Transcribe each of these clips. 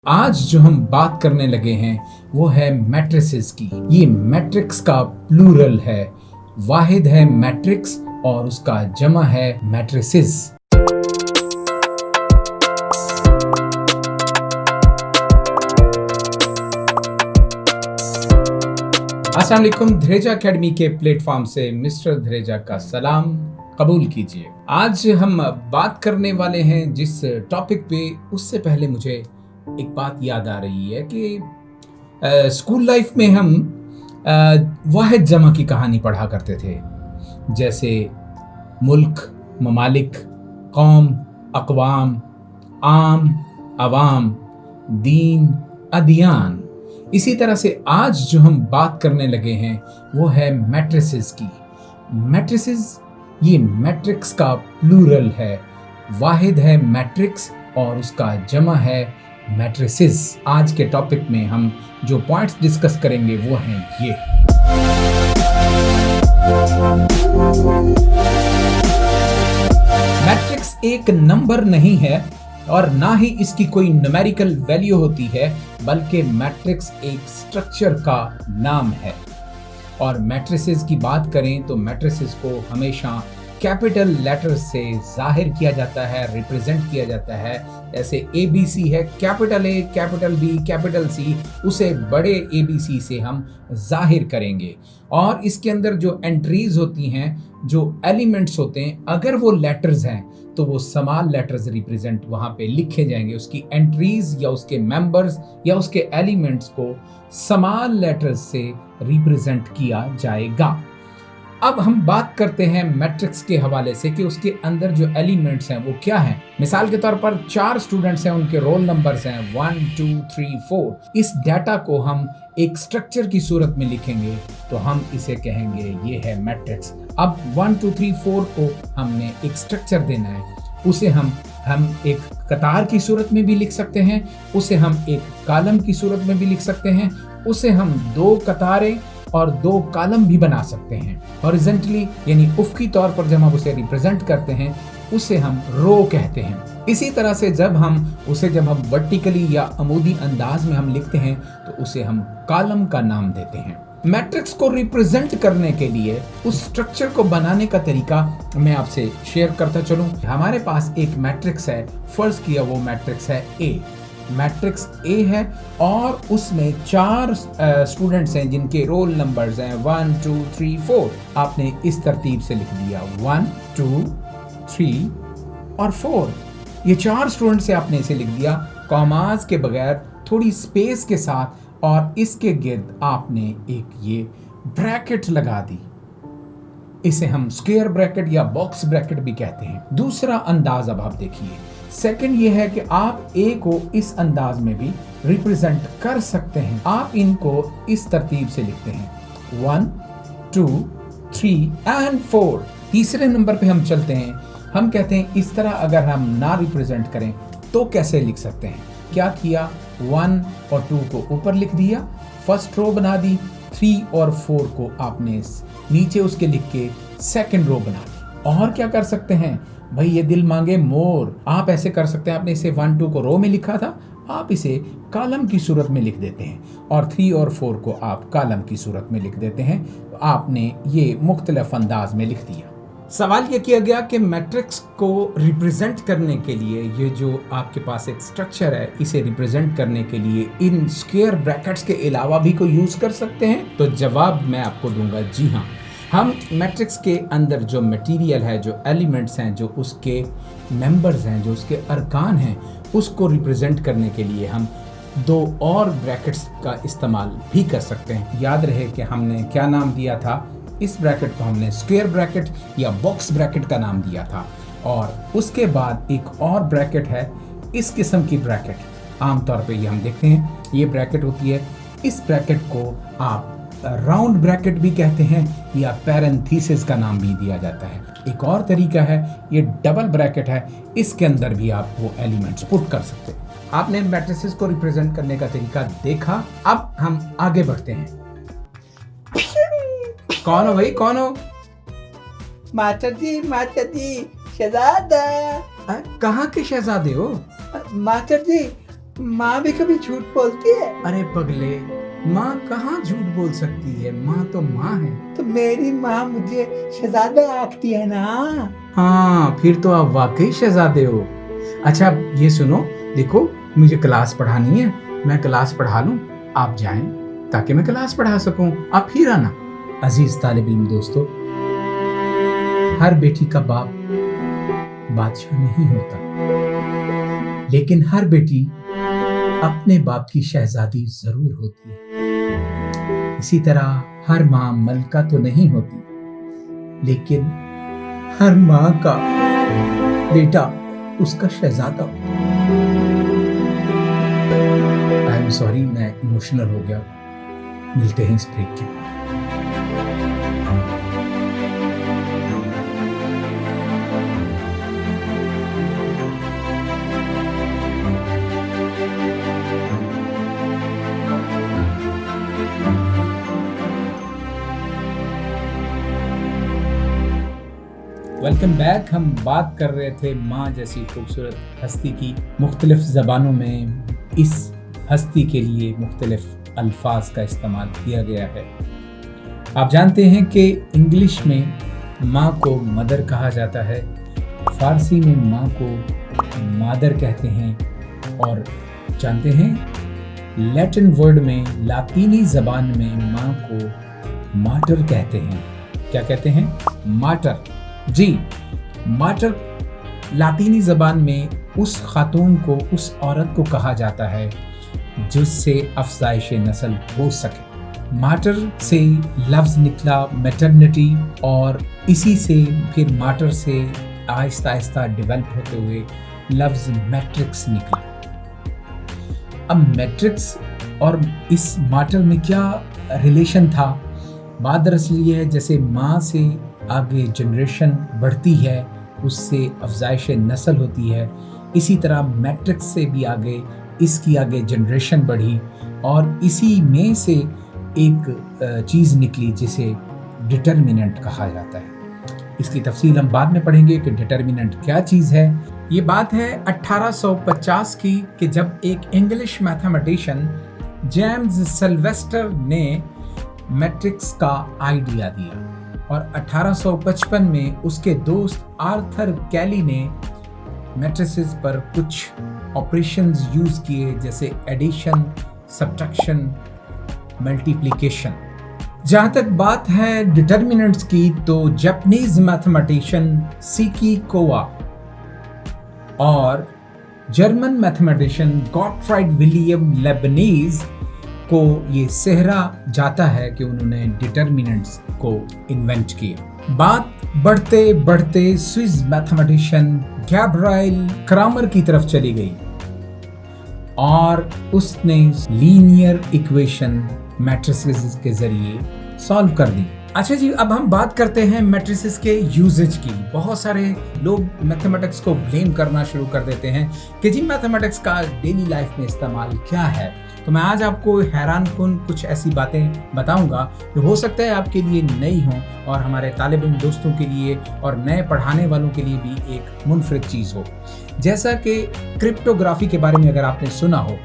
आज जो हम बात करने लगे हैं वो है मैट्रिसेस की। ये मैट्रिक्स का प्लूरल है, वाहिद है मैट्रिक्स और उसका जमा है मैट्रिसेस। अस्सलाम वालेकुम। धरेजा एकेडमी के प्लेटफॉर्म से मिस्टर धरेजा का सलाम कबूल कीजिए। आज हम बात करने वाले हैं जिस टॉपिक पे, उससे पहले मुझे एक बात याद आ रही है कि स्कूल लाइफ में हम वाहिद जमा की कहानी पढ़ा करते थे, जैसे मुल्क, ममालिक, कौम, अक़वाम, आम, अवाम, दीन, अदियान। इसी तरह से आज जो हम बात करने लगे हैं वो है मैट्रिसेस की। मैट्रिसेस ये मैट्रिक्स का प्लूरल है, वाहिद है मैट्रिक्स और उसका जमा है मैट्रिसेस। आज के टॉपिक में हम जो पॉइंट्स डिस्कस करेंगे वो हैं ये। मैट्रिक्स एक नंबर नहीं है और ना ही इसकी कोई न्यूमेरिकल वैल्यू होती है, बल्कि मैट्रिक्स एक स्ट्रक्चर का नाम है। और मैट्रिसेस की बात करें तो मैट्रिसेस को हमेशा कैपिटल लेटर से जाहिर किया जाता है, रिप्रेजेंट किया जाता है। जैसे ABC है, capital A, capital B, capital C, उसे बड़े ABC से हम जाहिर करेंगे। और इसके अंदर जो एंट्रीज होती हैं, जो एलिमेंट्स होते हैं, अगर वो लेटर्स हैं तो वो स्मॉल लेटर्स रिप्रेजेंट वहाँ पे लिखे जाएंगे। उसकी एंट्रीज या उसके मेंबर्स या उसके एलिमेंट्स को स्मॉल लेटर्स से रिप्रेजेंट किया जाएगा। अब हम बात करते हैं मैट्रिक्स के हवाले से कि उसके अंदर जो एलिमेंट्स हैं वो क्या हैं। मिसाल के तौर पर 4 स्टूडेंट्स हैं, उनके रोल नंबर्स हैं 1 2 3 4। इस डाटा को हम एक स्ट्रक्चर की सूरत में लिखेंगे तो हम इसे कहेंगे ये है मैट्रिक्स। अब 1 2 3 4 को हमने एक स्ट्रक्चर देना है, उसे हम एक कतार की सूरत में भी लिख सकते हैं, उसे हम एक कॉलम की सूरत में भी लिख सकते हैं, उसे हम 2 कतारें और 2 कॉलम भी बना सकते हैं। हॉरिजॉन्टली यानी उफ़क़ी तौर पर जब हम उसे रिप्रेजेंट करते हैं उसे हम रो कहते हैं। इसी तरह से जब हम वर्टिकली या अमूदी अंदाज में हम लिखते हैं तो उसे हम कॉलम का नाम देते हैं। मैट्रिक्स को रिप्रेजेंट करने के लिए उस स्ट्रक्चर को बनाने का तरीका मैं आपसे शेयर करता चलूं। हमारे पास एक मैट्रिक्स है, फर्ज किया वो मैट्रिक्स है A। मैट्रिक्स A है और उसमें 4 स्टूडेंट्स हैं जिनके रोल नंबर्स हैं 1 2 3 4। आपने इस तरतीब से लिख दिया 1 2 3 और 4। ये 4 स्टूडेंट्स से आपने इसे लिख दिया कॉमास के बगैर, थोड़ी स्पेस के साथ, और इसके गिर्द आपने एक ये ब्रैकेट लगा दी। इसे हम स्क्वायर ब्रैकेट या बॉक्स ब्रैकेट भी कहते हैं। दूसरा अंदाज अब आप देखिए, सेकंड ये है कि आप A को इस अंदाज में भी रिप्रेजेंट कर सकते हैं। आप इनको इस तरतीब से लिखते हैं 1 2 3 एंड 4। तीसरे नंबर पे हम चलते हैं, हम कहते हैं इस तरह अगर हम ना रिप्रेजेंट करें तो कैसे लिख सकते हैं। क्या किया, 1 और 2 को ऊपर लिख दिया, फर्स्ट रो बना दी, 3 और 4 को आपने नीचे उसके लिख के सेकंड रो बना दी। और क्या कर सकते हैं भाई, ये दिल मांगे मोर, आप ऐसे कर सकते हैं। आपने इसे 1 2 को रो में लिखा था, आप इसे कॉलम की सूरत में लिख देते हैं, और 3 और 4 को आप कॉलम की सूरत में लिख देते हैं। आपने ये मुख्तलिफ अंदाज में लिख दिया। सवाल ये किया गया कि मैट्रिक्स को रिप्रेजेंट करने के लिए ये जो आपके पास एक स्ट्रक्चर है, इसे रिप्रेजेंट करने के लिए इन स्क्वायर ब्रैकेट्स के अलावा भी कोई यूज कर सकते हैं? तो जवाब मैं आपको दूंगा जी हाँ। हम मैट्रिक्स के अंदर जो मटेरियल है, जो एलिमेंट्स हैं, जो उसके मेंबर्स हैं, जो उसके अरकान हैं, उसको रिप्रेजेंट करने के लिए हम 2 और ब्रैकेट्स का इस्तेमाल भी कर सकते हैं। याद रहे कि हमने क्या नाम दिया था, इस ब्रैकेट को हमने स्क्वायर ब्रैकेट या बॉक्स ब्रैकेट का नाम दिया था। और उसके बाद एक और ब्रैकेट है, इस किस्म की ब्रैकेट आमतौर पे ये हम देखते हैं, ये ब्रैकेट होती है। इस ब्रैकेट को आप राउंड ब्रैकेट भी कहते हैं या पैरेंथेसिस का नाम भी दिया जाता है। एक और तरीका है, ये डबल ब्रैकेट है, इसके अंदर भी आप वो एलिमेंट्स पुट कर सकते हैं। आपने मैट्रिसेस को रिप्रेजेंट करने का तरीका देखा, अब हम आगे बढ़ते हैं। कौन हो भाई, कौन हो? मास्टर जी, शहजादा। कहाँ के शहजादे हो? मास्टर जी, माँ भी कभी झूठ बोलती है? अरे पगले, माँ कहाँ झूठ बोल सकती है, माँ तो माँ है। तो मेरी माँ मुझे शहजादा आखती है ना। हाँ, फिर तो आप वाकई शहजादे हो। अच्छा ये सुनो, देखो मुझे क्लास पढ़ानी है, मैं क्लास पढ़ा लूं, आप जाएं ताकि मैं क्लास पढ़ा सकूं, आप फिर आना। अजीज तालिब इल्म दोस्तों, हर बेटी का बाप बादशाह नहीं होता, लेकिन हर बेटी अपने बाप की शहजादी जरूर होती है। इसी तरह हर माँ मलका तो नहीं होती, लेकिन हर माँ का बेटा उसका शहजादा होता है। आई एम सॉरी, मैं इमोशनल हो गया। मिलते हैं इस ब्रेक के बाद। Welcome back. हम बात कर रहे थे माँ जैसी खूबसूरत हस्ती की। मुख्तलिफ ज़बानों में इस हस्ती के लिए मुख्तलिफ अल्फाज का इस्तेमाल किया गया है। आप जानते हैं कि इंग्लिश में माँ को मदर कहा जाता है, फ़ारसी में माँ को मादर कहते हैं, और जानते हैं लैटिन वर्ड में, लातीनी ज़बान में माँ को माटर कहते हैं। क्या कहते हैं? माटर। जी, माटर लातीनी ज़बान में उस खातून को, उस औरत को कहा जाता है जिससे अफजाइश नस्ल हो सके। माटर से लफ्ज़ निकला मैटरनिटी, और इसी से फिर माटर से आहिस्ता आहिस्ता डेवलप होते हुए लफ्ज़ मैट्रिक्स निकला। अब मैट्रिक्स और इस माटर में क्या रिलेशन था? बात दरअसल ये है, जैसे माँ से आगे जनरेशन बढ़ती है, उससे अफजाइश नस्ल होती है, इसी तरह मैट्रिक्स से भी आगे इसकी आगे जनरेशन बढ़ी, और इसी में से एक चीज़ निकली जिसे डिटर्मिनेंट कहा जाता है। इसकी तफसील हम बाद में पढ़ेंगे कि डिटर्मिनेंट क्या चीज़ है। ये बात है 1850 की, कि जब एक इंग्लिश मैथमेटिशियन जेम्स सिल्वेस्टर ने मैट्रिक्स का आइडिया दिया, और 1855 में उसके दोस्त आर्थर कैली ने मैट्रिसेस पर कुछ ऑपरेशंस यूज किए, जैसे एडिशन, सब्ट्रैक्शन, मल्टीप्लिकेशन। जहां तक बात है डिटर्मिनेंट्स की, तो जापानीज मैथमेटिशियन सीकी कोवा और German mathematician Gottfried William Lebanese को ये सेहरा जाता है कि उन्होंने डिटर्मिनेंट्स को इन्वेंट किया। बात बढ़ते बढ़ते स्विस मैथमेटिशियन गैब्रिएल क्रामर की तरफ चली गई, और उसने लीनियर इक्वेशन मैट्रिसेस के जरिए सॉल्व कर दी। अच्छा जी, अब हम बात करते हैं मैट्रिसेस के यूजेज की। बहुत सारे लोग मैथमेटिक्स को ब्लेम करना शुरू कर देते हैं कि जी मैथमेटिक्स का डेली लाइफ में इस्तेमाल क्या है। तो मैं आज आपको हैरान कुन कुछ ऐसी बातें बताऊंगा जो हो सकता है आपके लिए नई हों, और हमारे तालिब इल्म दोस्तों के लिए और नए पढ़ाने वालों के लिए भी एक मुनफरिद चीज़ हो। जैसा कि क्रिप्टोग्राफी के बारे में अगर आपने सुना हो,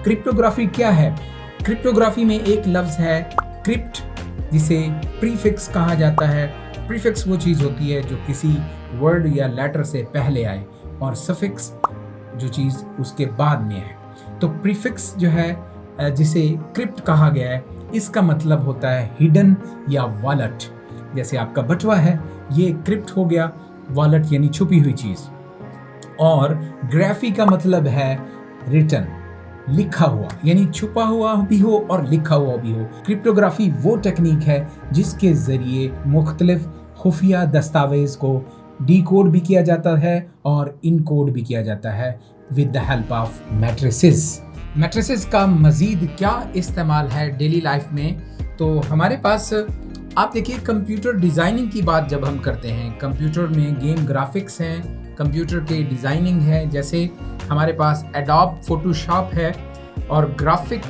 क्रिप्टोग्राफी क्या है? क्रिप्टोग्राफी में एक लफ्ज़ है क्रिप्ट, जिसे प्रीफिक्स कहा जाता है। प्रीफिक्स वो चीज़ होती है जो किसी वर्ड या लेटर से पहले आए, और सफिक्स जो चीज़ उसके बाद में है। तो प्रीफिक्स जो है, जिसे क्रिप्ट कहा गया है, इसका मतलब होता है हिडन या वॉलेट। जैसे आपका बटुआ है, ये क्रिप्ट हो गया, वॉलेट यानी छुपी हुई चीज़। और ग्राफी का मतलब है रिटन, लिखा हुआ, यानी छुपा हुआ भी हो और लिखा हुआ भी हो। क्रिप्टोग्राफी वो टेक्निक है जिसके ज़रिए मुख्तलिफ खुफिया दस्तावेज़ को डीकोड भी किया जाता है और इनकोड भी किया जाता है with the help of matrices. Matrices का मज़ीद क्या इस्तेमाल है डेली लाइफ में? तो हमारे पास आप देखिए, कंप्यूटर डिज़ाइनिंग की बात जब हम करते हैं, कंप्यूटर में गेम ग्राफिक्स हैं, कंप्यूटर के डिज़ाइनिंग है, जैसे हमारे पास एडोब फोटोशॉप है और ग्राफिक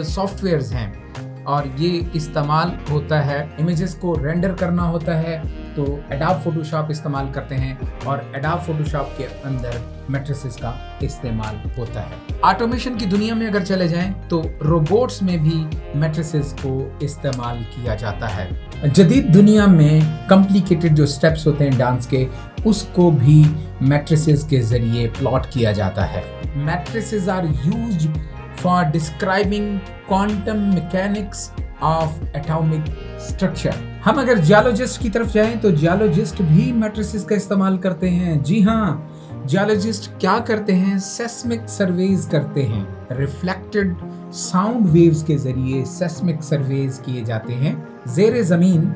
सॉफ्टवेयर्स हैं, और ये इस्तेमाल होता है, इमेजेस को रेंडर करना होता है तो एडोब फोटोशॉप इस्तेमाल करते हैं और एडोब फोटोशॉप के अंदर मैट्रिसेस का इस्तेमाल होता है। ऑटोमेशन की दुनिया में अगर चले जाएं तो रोबोट्स में भी मैट्रिसेस को इस्तेमाल किया जाता है। जदीद दुनिया में कॉम्प्लिकेटेड जो स्टेप्स होते हैं डांस के, उसको भी मैट्रिसेस के जरिए प्लॉट किया जाता है। Matrices are used for describing quantum mechanics of atomic structure. हम अगर जियोलॉजिस्ट की तरफ जाएं तो जियोलॉजिस्ट भी मैट्रिसेस का इस्तेमाल करते हैं। जी हाँ, जियोलॉजिस्ट क्या करते हैं? सेस्मिक सर्वेज करते हैं। रिफ्लेक्टेड साउंड वेव्स के जरिए सेस्मिक सर्वेज किए जाते हैं। ज़ेरे ज़मीन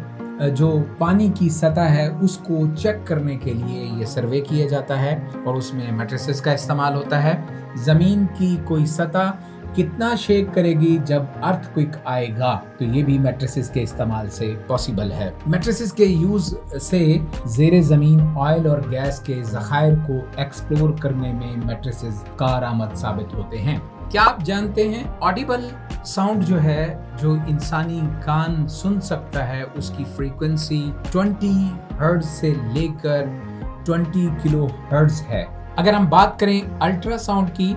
जो पानी की सतह है उसको चेक करने के लिए ये सर्वे किया जाता है और उसमें मैट्रिसेस का इस्तेमाल होता है। ज़मीन की कोई सतह कितना शेक करेगी जब अर्थक्वेक आएगा, तो ये भी मैट्रिसेस के इस्तेमाल से पॉसिबल है। मैट्रिसेस के यूज से ज़ेरे ज़मीन ऑयल और गैस के ज़खायर को एक्सप्लोर करने में मैट्रिसेस कारआमद साबित होते हैं। क्या आप जानते हैं ऑडिबल साउंड जो है, जो इंसानी कान सुन सकता है, उसकी फ्रीक्वेंसी 20 हर्ट्ज से लेकर 20 किलो हर्ट्ज है। अगर हम बात करें अल्ट्रासाउंड की,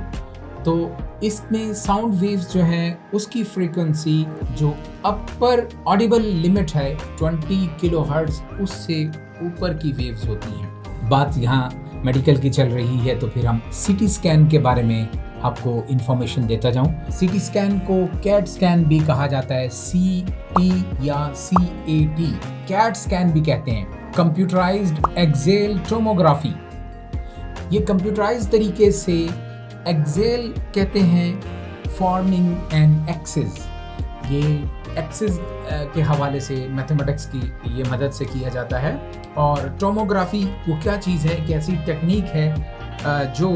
तो इसमें साउंड वेव्स जो है उसकी फ्रीक्वेंसी जो अपर ऑडिबल लिमिट है 20 किलो हर्ट्ज, उससे ऊपर की वेव्स होती हैं। बात यहाँ मेडिकल की चल रही है तो फिर हम सीटी स्कैन के बारे में आपको इंफॉर्मेशन देता जाऊं। सीटी स्कैन को कैट स्कैन भी कहा जाता है, CT या CAT, कैट स्कैन भी कहते हैं। कंप्यूटराइज्ड एक्सेल टोमोग्राफी, ये कंप्यूटराइज्ड तरीके से एक्सेल कहते हैं फॉर्मिंग एन एक्सिस। ये एक्सिस के हवाले से मैथमेटिक्स की ये मदद से किया जाता है। और टोमोग्राफी वो क्या चीज़ है, एक ऐसी टेक्निक है जो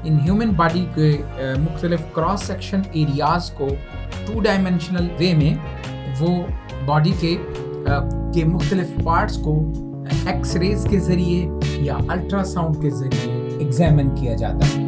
इन ह्यूमन बॉडी के मुख्तलिफ क्रॉस सेक्शन एरियाज़ को 2 डायमेंशनल वे में वो बॉडी के मुख्तलिफ पार्ट्स को एक्सरेज के ज़रिए या अल्ट्रासाउंड के ज़रिए एग्जामिन किया जाता है।